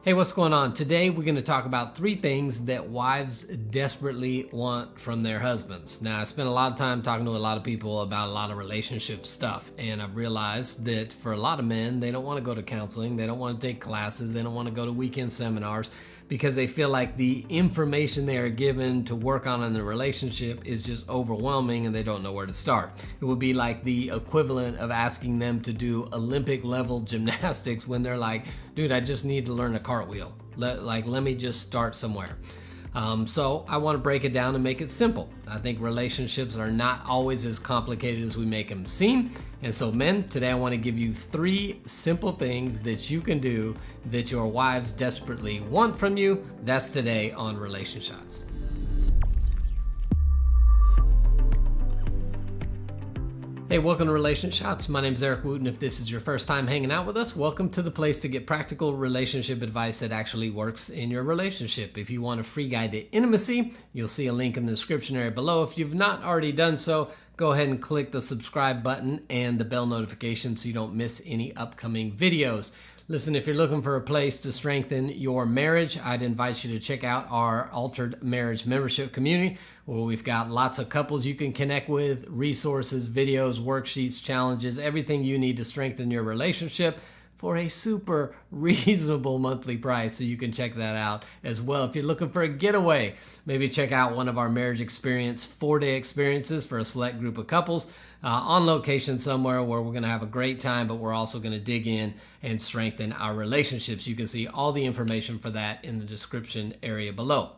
Hey, what's going on? Today we're going to talk about 3 things that wives desperately want from their husbands. Now, I spent a lot of time talking to a lot of people about a lot of relationship stuff, and I've realized that for a lot of men, they don't want to go to counseling, they don't want to take classes, they don't want to go to weekend seminars because they feel like the information they are given to work on in the relationship is just overwhelming and they don't know where to start. It would be like the equivalent of asking them to do Olympic level gymnastics when they're like, dude, I just need to learn a cartwheel. Let me just start somewhere. So I want to break it down and make it simple. I think relationships are not always as complicated as we make them seem. And so men, today I want to give you 3 simple things that you can do that your wives desperately want from you. That's today on Relationshots. Hey, welcome to Relationshots. My name is Eric Wooten. If this is your first time hanging out with us, welcome to the place to get practical relationship advice that actually works in your relationship. If you want a free guide to intimacy, you'll see a link in the description area below. If you've not already done so, go ahead and click the subscribe button and the bell notification so you don't miss any upcoming videos. Listen, if you're looking for a place to strengthen your marriage, I'd invite you to check out our Altered Marriage membership community, where we've got lots of couples you can connect with, resources, videos, worksheets, challenges, everything you need to strengthen your relationship for a super reasonable monthly price. So you can check that out as well. If you're looking for a getaway, maybe check out one of our marriage experience 4-day experiences for a select group of couples on location somewhere where we're going to have a great time, but we're also going to dig in and strengthen our relationships. You can see all the information for that in the description area below.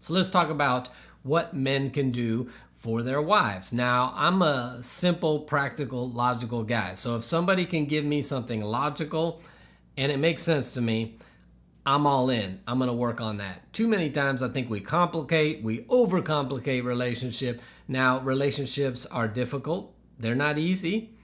So let's talk about what men can do for their wives. Now, I'm a simple, practical, logical guy. So if somebody can give me something logical and it makes sense to me, I'm all in. I'm going to work on that. Too many times I think we overcomplicate relationship. Now, relationships are difficult. They're not easy,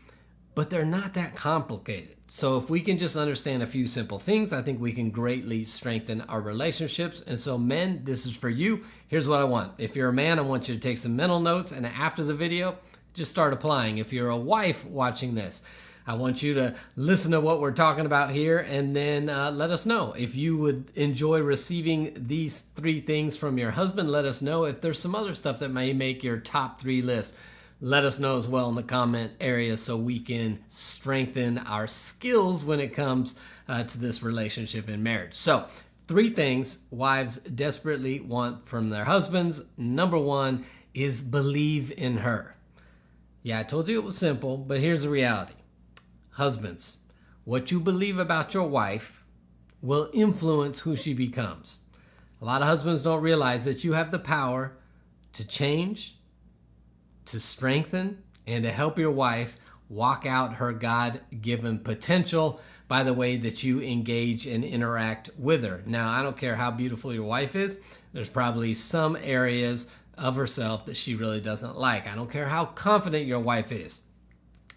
but they're not that complicated. So if we can just understand a few simple things, I think we can greatly strengthen our relationships. And so men, this is for you. Here's what I want. If you're a man, I want you to take some mental notes, and after the video, just start applying. If you're a wife watching this, I want you to listen to what we're talking about here and then let us know. If you would enjoy receiving these 3 things from your husband, let us know. If there's some other stuff that may make your top 3 list, let us know as well in the comment area so we can strengthen our skills when it comes to this relationship and marriage. So 3 things wives desperately want from their husbands. Number 1 is believe in her. Yeah, I told you it was simple, but here's the reality. Husbands, what you believe about your wife will influence who she becomes. A lot of husbands don't realize that you have the power to change, to strengthen, and to help your wife walk out her God-given potential by the way that you engage and interact with her. Now, I don't care how beautiful your wife is. There's probably some areas of herself that she really doesn't like. I don't care how confident your wife is.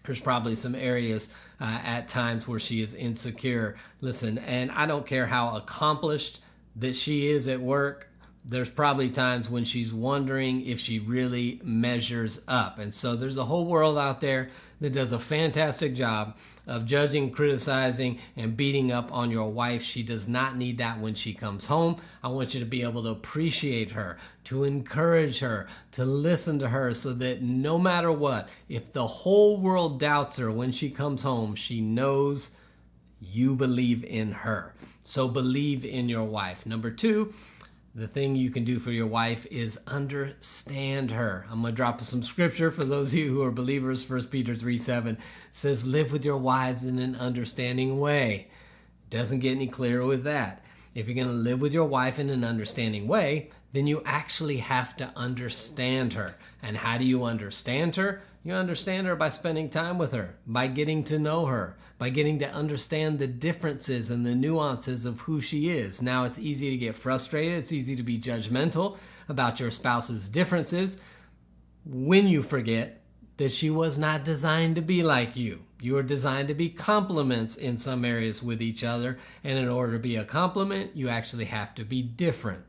There's probably some areas at times where she is insecure. Listen, and I don't care how accomplished that she is at work. There's probably times when she's wondering if she really measures up. And so there's a whole world out there that does a fantastic job of judging, criticizing, and beating up on your wife. She does not need that when she comes home. I want you to be able to appreciate her, to encourage her, to listen to her so that no matter what, if the whole world doubts her when she comes home, she knows you believe in her. So believe in your wife. Number 2, the thing you can do for your wife is understand her. I'm going to drop some scripture for those of you who are believers. 1 Peter 3:7 says, live with your wives in an understanding way. Doesn't get any clearer with that. If you're going to live with your wife in an understanding way, then you actually have to understand her. And how do you understand her? You understand her by spending time with her, by getting to know her, by getting to understand the differences and the nuances of who she is. Now, it's easy to get frustrated. It's easy to be judgmental about your spouse's differences when you forget that she was not designed to be like you. You are designed to be complements in some areas with each other. And in order to be a complement, you actually have to be different.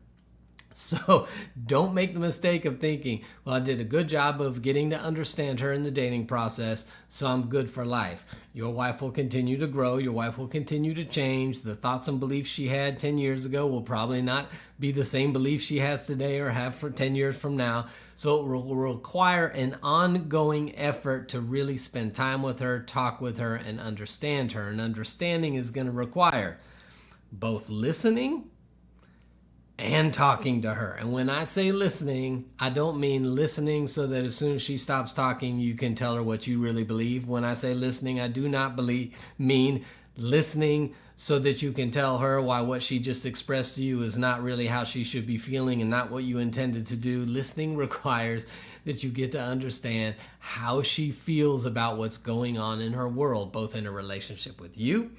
So don't make the mistake of thinking, well, I did a good job of getting to understand her in the dating process, so I'm good for life. Your wife will continue to grow. Your wife will continue to change. The thoughts and beliefs she had 10 years ago will probably not be the same beliefs she has today or have for 10 years from now. So it will require an ongoing effort to really spend time with her, talk with her, and understand her. And understanding is going to require both listening and talking to her. And when I say listening, I don't mean listening so that as soon as she stops talking, you can tell her what you really believe. When I say listening, I do not mean listening so that you can tell her why what she just expressed to you is not really how she should be feeling and not what you intended to do. Listening requires that you get to understand how she feels about what's going on in her world, both in a relationship with you,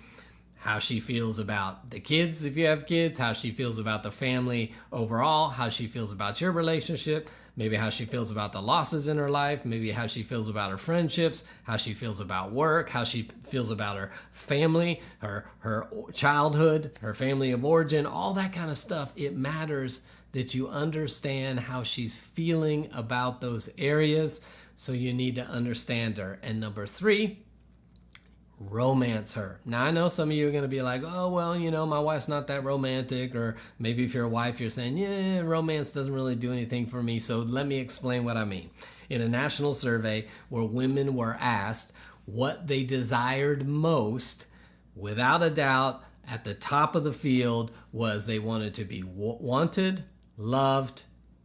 how she feels about the kids if you have kids, how she feels about the family overall, how she feels about your relationship, maybe how she feels about the losses in her life, maybe how she feels about her friendships, how she feels about work, how she feels about her family, her childhood, her family of origin, all that kind of stuff. It matters that you understand how she's feeling about those areas, so you need to understand her. And number 3, romance her. Now, I know some of you are going to be like, oh, well, my wife's not that romantic. Or maybe if you're a wife, you're saying, yeah, romance doesn't really do anything for me. So let me explain what I mean. In a national survey where women were asked what they desired most, without a doubt, at the top of the field was they wanted to be wanted, loved,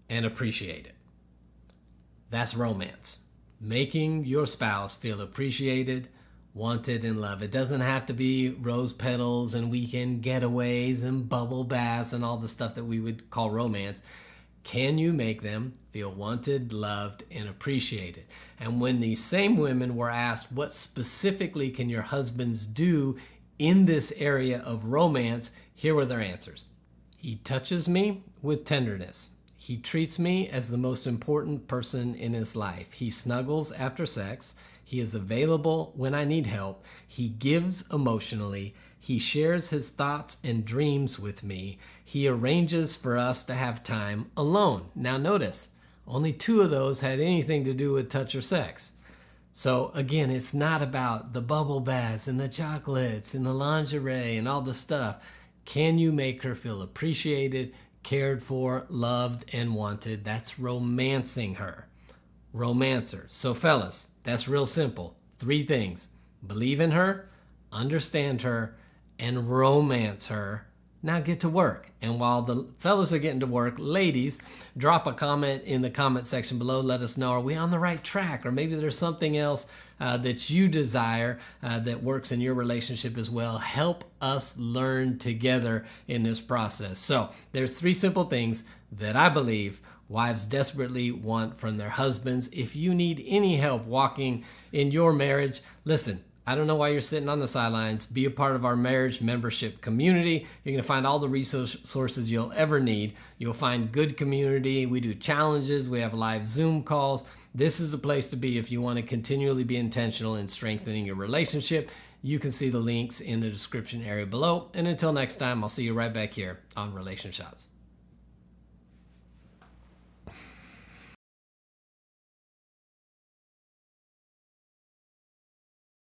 and appreciated. That's romance. Making your spouse feel appreciated, wanted, and loved. It doesn't have to be rose petals and weekend getaways and bubble baths and all the stuff that we would call romance. Can you make them feel wanted, loved, and appreciated? And when these same women were asked, what specifically can your husbands do in this area of romance, here were their answers. He touches me with tenderness. He treats me as the most important person in his life. He snuggles after sex. He is available when I need help. He gives emotionally. He shares his thoughts and dreams with me. He arranges for us to have time alone. Now notice, only 2 of those had anything to do with touch or sex. So again, it's not about the bubble baths and the chocolates and the lingerie and all the stuff. Can you make her feel appreciated, cared for, loved, and wanted? That's romancing her. Romancer. So fellas, that's real simple. 3 things. Believe in her, understand her, and romance her. Now get to work. And while the fellas are getting to work, ladies, drop a comment in the comment section below. Let us know, are we on the right track? Or maybe there's something else that you desire that works in your relationship as well. Help us learn together in this process. So there's 3 simple things that I believe wives desperately want from their husbands. If you need any help walking in your marriage, listen, I don't know why you're sitting on the sidelines. Be a part of our marriage membership community. You're going to find all the resources you'll ever need. You'll find good community. We do challenges. We have live Zoom calls. This is the place to be if you want to continually be intentional in strengthening your relationship. You can see the links in the description area below. And until next time, I'll see you right back here on Relation Shots.